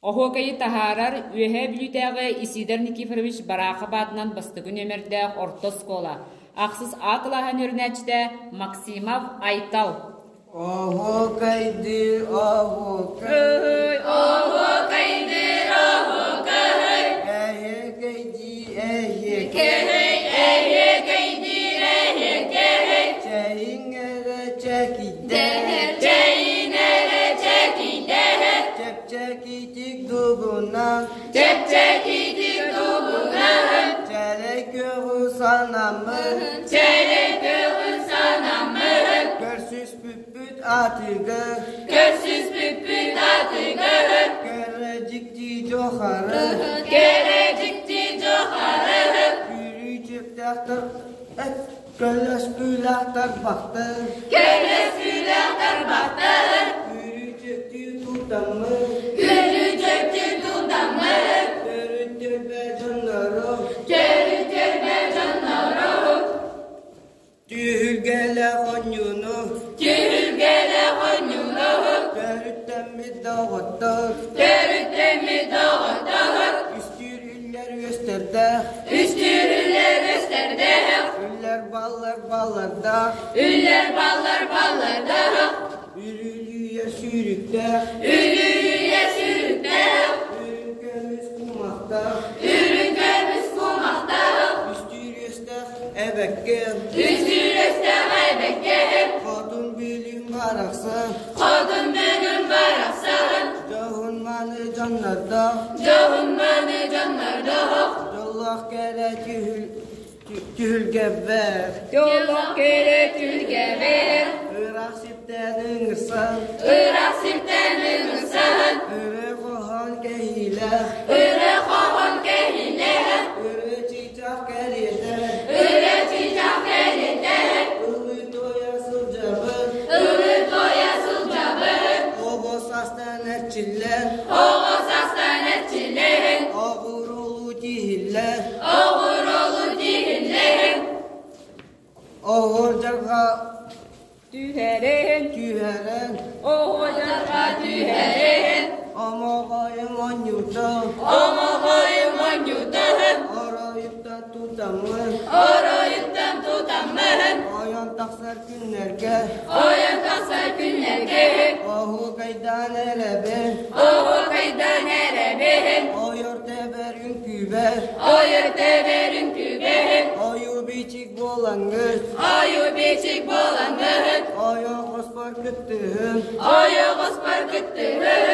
Ohokayı taharar ühe bilütäge Isidor Nikiforovich Baraqabadnan bastığın ömerde orta skola. Aksız akılahan örneçte Maksimov Aytal. Ohokaydır, ohokay. Ohokaydır, ohokay. Ehekaydır, ehekay. Kehey, ehekaydır, ehekay. Çayinere çekide. Çeyinere çekide. Çepçekitik dubuna. Çepçekitik dubuna. Çelek yoğu sanamı. Çeyrek göğün sanamı. Görsüz püpüt atıgı. Görsüz püpüt atıgı. Görecikti coharı. Gerecikti coharı. Yürüyecek tahtır. Göles gülahtır baktır. Göles gülahtır baktır. Yürüyecekti tutamı. Gülücekti tutamı. Dörüttür be canları. Çevirtir be canları. Tühülgele konyunu. Tühülgele konyunu. Dörütten mi dağıttır. Dörütten mi dağıttır. Üstür iller gösterdi. Üstürüller gösterdi. Üller ballar ballarda. Üller ballar ballarda. Ürülüye sürükte. Ülüye sürükte. Ürünkemiz kumakta. Ürünkemiz kumakta. Üstür göster ebekkel. Üstür göster ebekkel. Kadın bilim baraksın. Kadın benim baraksın. Cahunmanı canlarda. Cahunmanı canlarda. Allah kere tühül gebber. Yoluk kere tülgeber. Irak siptenin ırsan. Irak siptenin ırsan. Irak kohan kehile. Irak kohan kehile. Irak çiçak keride. Irak çiçak keride. Ilı doya sılcabı. Ilı doya sılcabı. Oğuz hastanet çiller. Oğuz hastanetçiler. Ağır olu cihiller. Ağır olu cihiller. Ağır carga Tüheren. tüheren. Ohocağa Tüherin. Ama kayım on yurda. Ama boyum on yutarım. Arayıp da tutamın. Arayıptan tutamın. Ayan taksar günlerge. Oyun tasar günlerge. Ahu kaydan elebe. Oğul kaydan erebin. Ayır teberün küber. Oyur teberin küberin. Ayu biçik bolangır. Ayu biçik bolangır. Aya kospar küttühüm. Ayu kuspar küttürür.